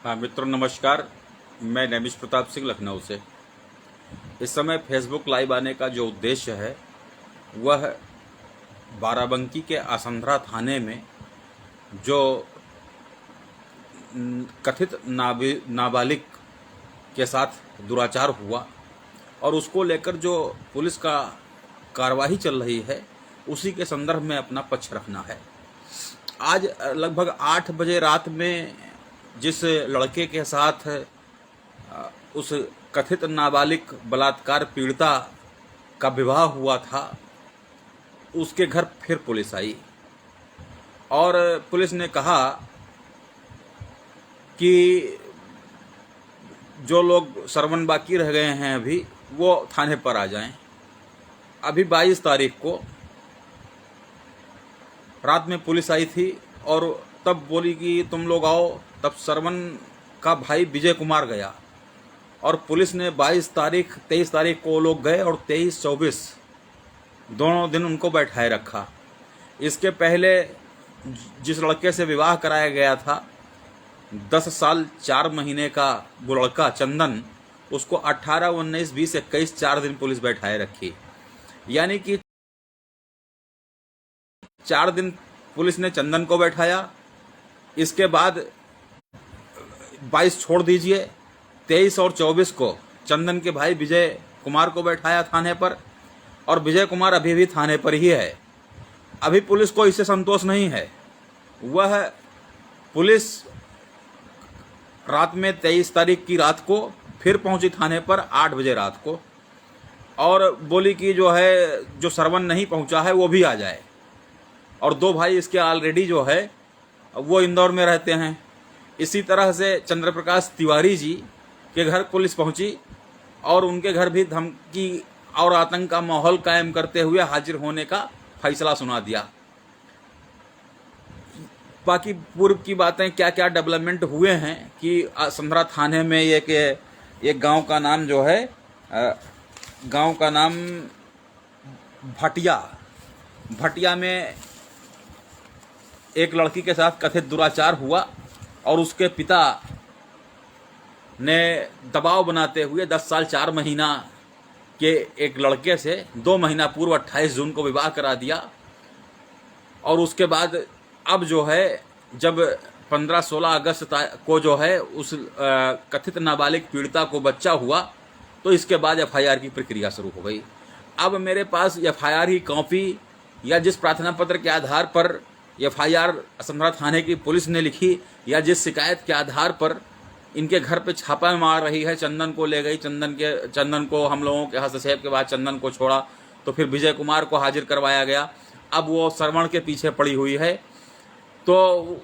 हाँ मित्रों, नमस्कार। मैं नैमिष प्रताप सिंह, लखनऊ से। इस समय फेसबुक लाइव आने का जो उद्देश्य है वह बाराबंकी के आसंध्रा थाने में जो कथित नाबालिग के साथ दुराचार हुआ और उसको लेकर जो पुलिस का कार्रवाई चल रही है उसी के संदर्भ में अपना पक्ष रखना है। आज लगभग 8 बजे रात में जिस लड़के के साथ उस कथित नाबालिग बलात्कार पीड़िता का विवाह हुआ था, उसके घर फिर पुलिस आई और पुलिस ने कहा कि जो लोग सरवन बाकी रह गए हैं अभी वो थाने पर आ जाएं। अभी 22 तारीख को रात में पुलिस आई थी और तब बोली कि तुम लोग आओ। तब सरवन का भाई विजय कुमार गया और पुलिस ने 22 तारीख 23 तारीख को लोग गए और 23-24 दोनों दिन उनको बैठाए रखा। इसके पहले जिस लड़के से विवाह कराया गया था 10 साल 4 महीने का वो लड़का चंदन, उसको 18, 19, 20, 21 4 दिन पुलिस बैठाए रखी। यानी कि 4 दिन पुलिस ने चंदन को बैठाया। इसके बाद 22 छोड़ दीजिए, 23 और 24 को चंदन के भाई विजय कुमार को बैठाया थाने पर और विजय कुमार अभी भी थाने पर ही है। अभी पुलिस को इससे संतोष नहीं है। वह पुलिस रात में 23 तारीख की रात को फिर पहुंची थाने पर 8 बजे रात को और बोली कि जो सरवन नहीं पहुंचा है वो भी आ जाए। और 2 भाई इसके ऑलरेडी जो है वो इंदौर में रहते हैं। इसी तरह से चंद्रप्रकाश तिवारी जी के घर पुलिस पहुंची और उनके घर भी धमकी और आतंक का माहौल कायम करते हुए हाजिर होने का फैसला सुना दिया। बाकी पूर्व की बातें क्या क्या डेवलपमेंट हुए हैं कि आसंध्रा थाने में एक गांव का नाम जो है गांव का नाम भटिया में एक लड़की के साथ कथित दुराचार हुआ और उसके पिता ने दबाव बनाते हुए 10 साल 4 महीना के एक लड़के से 2 महीना पूर्व 28 जून को विवाह करा दिया। और उसके बाद अब जो है जब 15-16 अगस्त को जो है उस कथित नाबालिग पीड़िता को बच्चा हुआ तो इसके बाद एफआईआर की प्रक्रिया शुरू हो गई। अब मेरे पास एफआईआर की कॉपी या जिस प्रार्थना पत्र के आधार पर एफआईआर आसंध्रा थाने की पुलिस ने लिखी या जिस शिकायत के आधार पर इनके घर पे छापा मार रही है, चंदन को ले गई, चंदन को हम लोगों के हस्तक्षेप के बाद चंदन को छोड़ा तो फिर विजय कुमार को हाजिर करवाया गया। अब वो सरवण के पीछे पड़ी हुई है। तो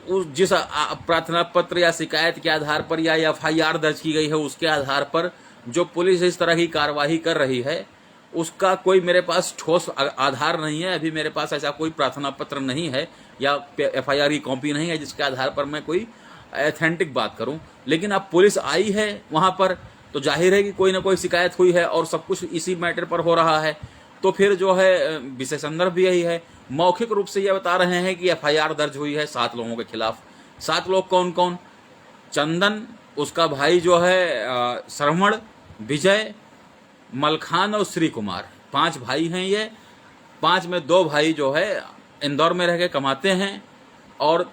उस जिस प्रार्थना पत्र या शिकायत के आधार पर या एफआईआर दर्ज की गई है उसके आधार पर जो पुलिस इस तरह की कार्रवाई कर रही है उसका कोई मेरे पास ठोस आधार नहीं है। अभी मेरे पास ऐसा कोई प्रार्थना पत्र नहीं है या एफआईआर की कॉपी नहीं है जिसके आधार पर मैं कोई ऑथेंटिक बात करूं। लेकिन अब पुलिस आई है वहां पर तो जाहिर है कि कोई ना कोई शिकायत हुई है और सब कुछ इसी मैटर पर हो रहा है। तो फिर जो है विषय संदर्भ भी यही है। मौखिक रूप से यह बता रहे हैं कि एफआईआर दर्ज हुई है 7 लोगों के खिलाफ। 7 लोग कौन कौन? चंदन, उसका भाई जो है सरवण, विजय, मलखान और श्री कुमार, 5 भाई हैं ये। 5 में 2 भाई जो है इंदौर में रह के कमाते हैं और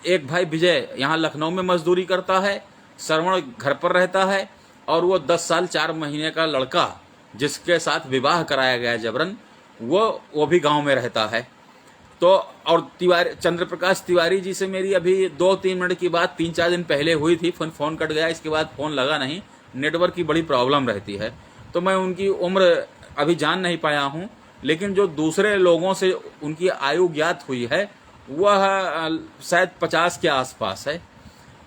एक भाई विजय यहाँ लखनऊ में मजदूरी करता है। सरवण घर पर रहता है और वो 10 साल 4 महीने का लड़का जिसके साथ विवाह कराया गया जबरन वो भी गांव में रहता है। तो और चंद्रप्रकाश तिवारी जी से मेरी अभी 2-3 मिनट की बात 3-4 दिन पहले हुई थी। फोन कट गया, इसके बाद फोन लगा नहीं। नेटवर्क की बड़ी प्रॉब्लम रहती है तो मैं उनकी उम्र अभी जान नहीं पाया हूँ। लेकिन जो दूसरे लोगों से उनकी आयु ज्ञात हुई है वह शायद 50 के आसपास है।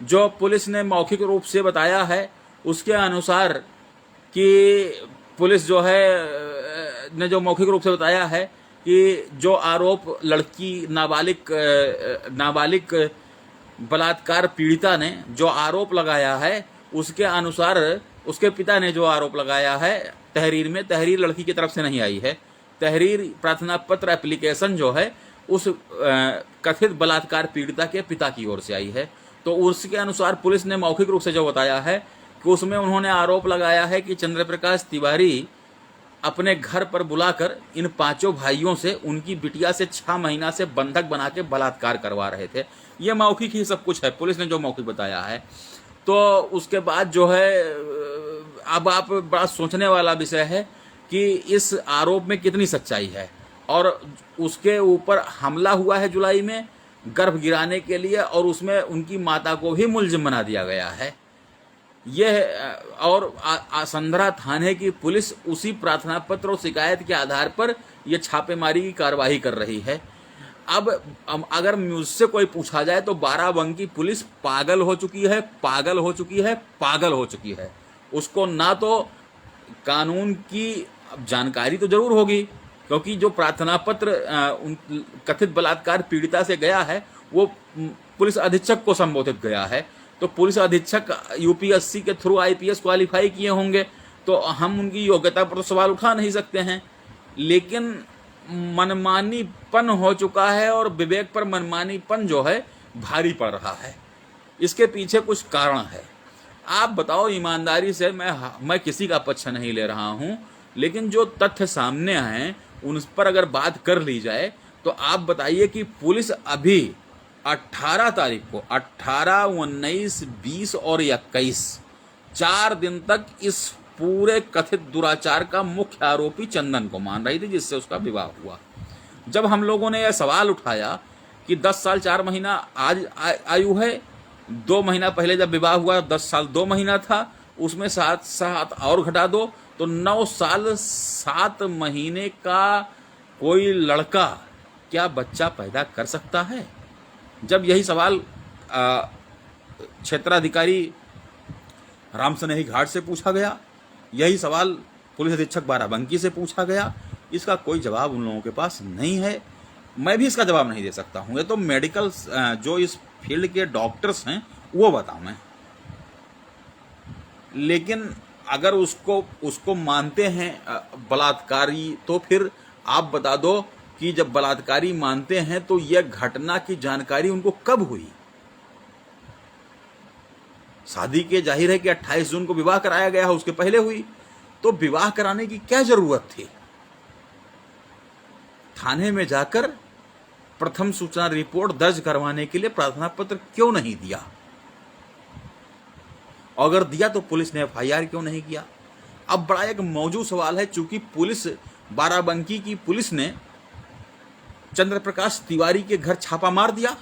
जो पुलिस ने मौखिक रूप से बताया है उसके अनुसार कि पुलिस जो है ने जो मौखिक रूप से बताया है कि जो आरोप लड़की नाबालिग बलात्कार पीड़िता ने जो आरोप लगाया है उसके अनुसार उसके पिता ने जो आरोप लगाया है तहरीर लड़की की तरफ से नहीं आई है। तहरीर प्रार्थना पत्र एप्लीकेशन जो है उस कथित बलात्कार पीड़िता के पिता की ओर से आई है। तो उसके अनुसार पुलिस ने मौखिक रूप से जो बताया है कि उसमें उन्होंने आरोप लगाया है कि चंद्र प्रकाश तिवारी अपने घर पर बुलाकर इन पांचों भाइयों से उनकी बिटिया से 6 महीना से बंधक बना के बलात्कार करवा रहे थे। ये मौखिक ही सब कुछ है, पुलिस ने जो मौखिक बताया है। तो उसके बाद जो है, अब आप बड़ा सोचने वाला विषय है कि इस आरोप में कितनी सच्चाई है। और उसके ऊपर हमला हुआ है जुलाई में गर्भ गिराने के लिए, और उसमें उनकी माता को भी मुलजिम बना दिया गया है। यह और आसंद्रा थाने की पुलिस उसी प्रार्थना पत्र और शिकायत के आधार पर यह छापेमारी की कार्रवाई कर रही है। अब अगर मुझसे कोई पूछा जाए तो बाराबंकी पुलिस पागल हो चुकी है, पागल हो चुकी है, पागल हो चुकी है। उसको ना तो कानून की जानकारी तो जरूर होगी, क्योंकि जो प्रार्थना पत्र कथित बलात्कार पीड़िता से गया है वो पुलिस अधीक्षक को संबोधित गया है। तो पुलिस अधीक्षक यूपीएससी के थ्रू आईपीएस क्वालिफाई किए होंगे, तो हम उनकी योग्यता पर तो सवाल उठा नहीं सकते हैं। लेकिन मनमानीपन हो चुका है, और विवेक पर मनमानीपन जो है भारी पड़ रहा है। इसके पीछे कुछ कारण है। आप बताओ ईमानदारी से, मैं किसी का पक्ष नहीं ले रहा हूं, लेकिन जो तथ्य सामने हैं उन पर अगर बात कर ली जाए तो आप बताइए कि पुलिस अभी 18 तारीख को 18, 19, 20 और 21 4 दिन तक इस पूरे कथित दुराचार का मुख्य आरोपी चंदन को मान रही थी, जिससे उसका विवाह हुआ। जब हम लोगों ने यह सवाल उठाया कि 10 साल 4 महीना आज आयु है, 2 महीना पहले जब विवाह हुआ 10 साल 2 महीना था, उसमें 7 और घटा दो तो 9 साल 7 महीने का कोई लड़का क्या बच्चा पैदा कर सकता है? जब यही सवाल क्षेत्राधिकारी राम सनेही घाट से पूछा गया, यही सवाल पुलिस अधीक्षक बाराबंकी से पूछा गया, इसका कोई जवाब उन लोगों के पास नहीं है। मैं भी इसका जवाब नहीं दे सकता हूँ। ये तो मेडिकल जो इस फील्ड के डॉक्टर्स हैं वो बताऊँ मैं। लेकिन अगर उसको मानते हैं बलात्कारी, तो फिर आप बता दो कि जब बलात्कारी मानते हैं तो यह घटना की जानकारी उनको कब हुई? शादी के जाहिर है कि 28 जून को विवाह कराया गया है, उसके पहले हुई। तो विवाह कराने की क्या जरूरत थी? थाने में जाकर प्रथम सूचना रिपोर्ट दर्ज करवाने के लिए प्रार्थना पत्र क्यों नहीं दिया? अगर दिया तो पुलिस ने एफआईआर क्यों नहीं किया? अब बड़ा एक मौजूद सवाल है, चूंकि पुलिस बाराबंकी की पुलिस ने चंद्र प्रकाश तिवारी के घर छापा मार दिया,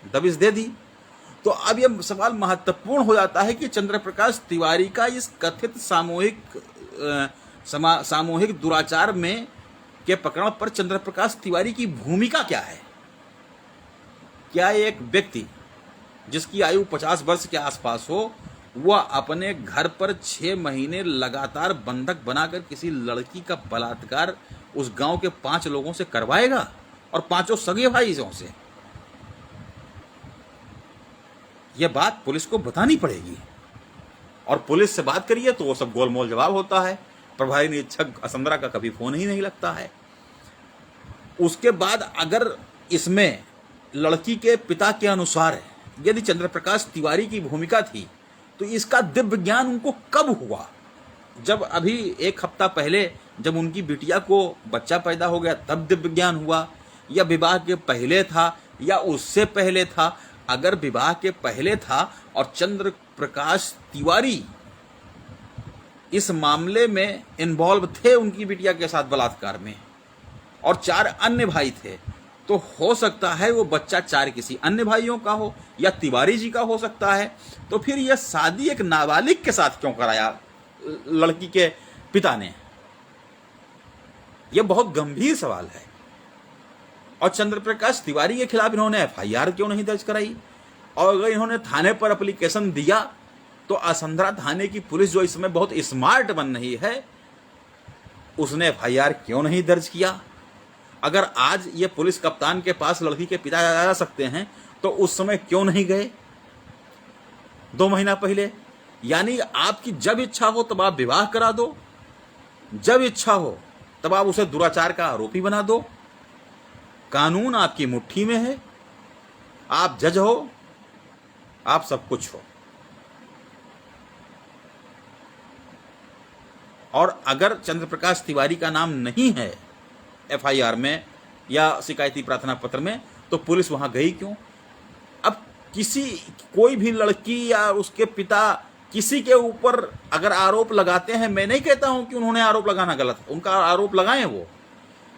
दबिश दे दी, तो अब यह सवाल महत्वपूर्ण हो जाता है कि चंद्र प्रकाश तिवारी का इस कथित सामूहिक दुराचार में के प्रकरण पर चंद्र प्रकाश तिवारी की भूमिका क्या है? क्या एक व्यक्ति जिसकी आयु 50 वर्ष के आसपास हो, वह अपने घर पर 6 महीने लगातार बंधक बनाकर किसी लड़की का बलात्कार उस गांव के 5 लोगों से करवाएगा, और 5 सगे भाइयों से? यह बात पुलिस को बतानी पड़ेगी। और पुलिस से बात करिए तो वो सब गोलमोल जवाब होता है। प्रभारी निरीक्षक आसंद्रा का कभी फोन ही नहीं लगता है। उसके बाद अगर इसमें लड़की के पिता के अनुसार यदि चंद्र प्रकाश तिवारी की भूमिका थी, तो इसका दिव्य ज्ञान उनको कब हुआ? जब अभी 1 हफ्ता पहले जब उनकी बिटिया को बच्चा पैदा हो गया तब दिव्य ज्ञान हुआ, या विवाह के पहले था, या उससे पहले था? अगर विवाह के पहले था और चंद्र प्रकाश तिवारी इस मामले में इन्वॉल्व थे उनकी बिटिया के साथ बलात्कार में, और 4 अन्य भाई थे, तो हो सकता है वो बच्चा 4 किसी अन्य भाइयों का हो, या तिवारी जी का हो सकता है। तो फिर यह शादी एक नाबालिग के साथ क्यों कराया लड़की के पिता ने? यह बहुत गंभीर सवाल है। और चंद्र प्रकाश तिवारी के खिलाफ इन्होंने एफआईआर क्यों नहीं दर्ज कराई? और अगर इन्होंने थाने पर एप्लीकेशन दिया तो आसंद्रा थाने की पुलिस जो इसमें बहुत स्मार्ट बन रही है, उसने एफआईआर क्यों नहीं दर्ज किया? अगर आज ये पुलिस कप्तान के पास लड़की के पिता जा सकते हैं तो उस समय क्यों नहीं गए 2 महीना पहले? यानी आपकी जब इच्छा हो तब आप विवाह करा दो, जब इच्छा हो तब आप उसे दुराचार का आरोपी बना दो। कानून आपकी मुट्ठी में है, आप जज हो, आप सब कुछ हो। और अगर चंद्र प्रकाश तिवारी का नाम नहीं है एफआईआर में या शिकायती प्रार्थना पत्र में, तो पुलिस वहां गई क्यों? अब कोई भी लड़की या उसके पिता किसी के ऊपर अगर आरोप लगाते हैं, मैं नहीं कहता हूं कि उन्होंने आरोप लगाना गलत है, उनका आरोप लगाएं वो,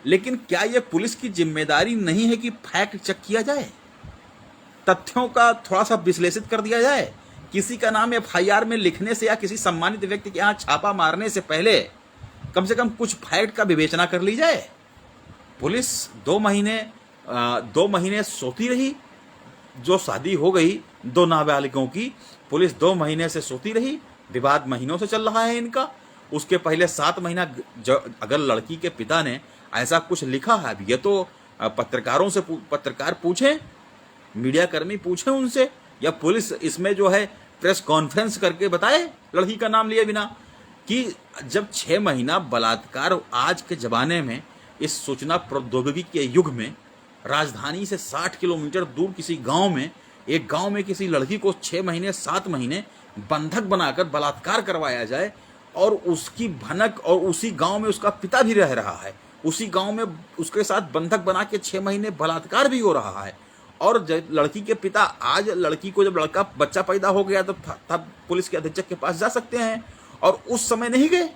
लेकिन क्या यह पुलिस की जिम्मेदारी नहीं है कि फैक्ट चेक किया जाए, तथ्यों का थोड़ा सा विश्लेषित कर दिया जाए? किसी का नाम एफआईआर में लिखने से या किसी सम्मानित व्यक्ति के यहां छापा मारने से पहले कम से कम कुछ फैक्ट का विवेचना कर ली जाए। पुलिस 2 महीने सोती रही। जो शादी हो गई 2 नाबालिगों की, पुलिस 2 महीने से सोती रही। विवाद महीनों से चल रहा है इनका। उसके पहले 7 महीना अगर लड़की के पिता ने ऐसा कुछ लिखा है, ये तो पत्रकारों से पत्रकार पूछें, मीडिया कर्मी पूछें उनसे, या पुलिस इसमें जो है प्रेस कॉन्फ्रेंस करके बताए लड़की का नाम लिए बिना, कि जब 6 महीना बलात्कार, आज के जमाने में इस सूचना प्रौद्योगिकी के युग में राजधानी से 60 किलोमीटर दूर किसी गांव में, एक गांव में किसी लड़की को 6 महीने 7 महीने बंधक बनाकर बलात्कार करवाया जाए, और उसकी भनक, और उसी गांव में उसका पिता भी रह रहा है, उसी गांव में उसके साथ बंधक बना के 6 महीने बलात्कार भी हो रहा है, और लड़की के पिता आज लड़की को, जब लड़का बच्चा पैदा हो गया तब पुलिस के अधीक्षक के पास जा सकते हैं, और उस समय नहीं गए,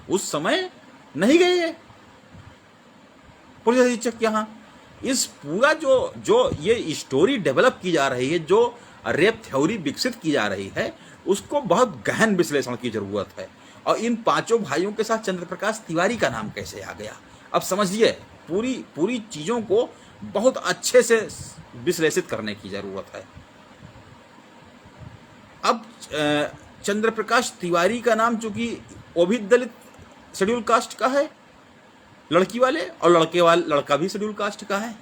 उस समय नहीं गए पुलिस अधीक्षक यहाँ। इस पूरा जो ये स्टोरी डेवलप की जा रही है, जो रेप थ्योरी विकसित की जा रही है, उसको बहुत गहन विश्लेषण की जरूरत है। और इन 5 भाइयों के साथ चंद्र प्रकाश तिवारी का नाम कैसे आ गया, अब समझिए। पूरी चीजों को बहुत अच्छे से विश्लेषित करने की जरूरत है। अब चंद्र प्रकाश तिवारी का नाम चूंकि वो भी दलित शेड्यूल कास्ट का है, लड़की वाले, और लड़का भी शेड्यूल कास्ट का है,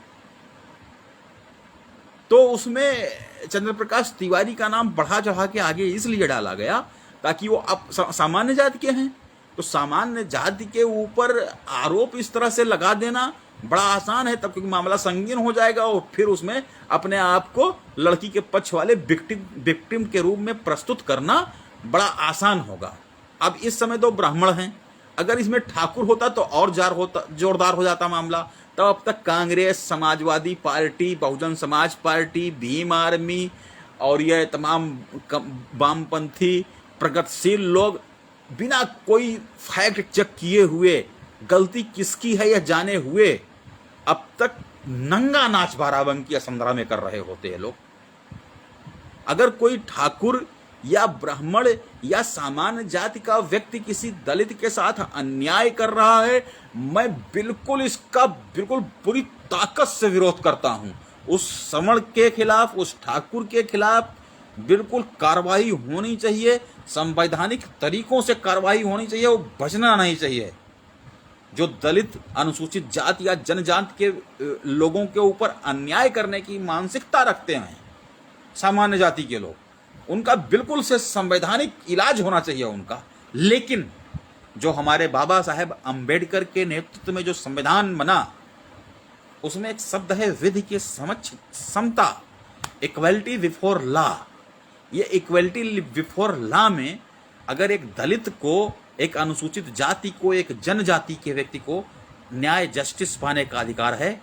तो उसमें चंद्र प्रकाश तिवारी का नाम बढ़ा चढ़ा के आगे इसलिए डाला गया ताकि वो अब सामान्य जाति के हैं, तो सामान्य जाति के ऊपर आरोप इस तरह से लगा देना बड़ा आसान है, तब क्योंकि मामला संगीन हो जाएगा, और फिर उसमें अपने आप को लड़की के पक्ष वाले विक्टिम के रूप में प्रस्तुत करना बड़ा आसान होगा। अब इस समय तो ब्राह्मण हैं, अगर इसमें ठाकुर होता तो और जोरदार हो जाता मामला। तब अब तक Congress, Samajwadi party, Bahujan Samaj party, Bhim army और ये तमाम वामपंथी प्रगतिशील लोग बिना कोई फैक्ट चेक किए हुए गलती किसकी है यह जाने हुए अब तक नंगा नाच बाराबंकी असंदरा में कर रहे होते हैं लोग। अगर कोई ठाकुर या ब्राह्मण या सामान्य जाति का व्यक्ति किसी दलित के साथ अन्याय कर रहा है, मैं बिल्कुल इसका पूरी ताकत से विरोध करता हूं। उस समण के खिलाफ, उस ठाकुर के खिलाफ बिल्कुल कार्रवाई होनी चाहिए, संवैधानिक तरीकों से कार्रवाई होनी चाहिए, वो बचना नहीं चाहिए। जो दलित, अनुसूचित जाति या जनजाति के लोगों के ऊपर अन्याय करने की मानसिकता रखते हैं, सामान्य जाति के लोग, उनका बिल्कुल से संवैधानिक इलाज होना चाहिए उनका। लेकिन जो हमारे बाबा साहेब अंबेडकर के नेतृत्व में जो संविधान बना, उसमें एक शब्द है विधि के समक्ष समता, इक्वलिटी बिफोर लॉ। ये इक्वलिटी बिफोर लॉ में अगर एक दलित को, एक अनुसूचित जाति को, एक जनजाति के व्यक्ति को न्याय, जस्टिस पाने का अधिकार है,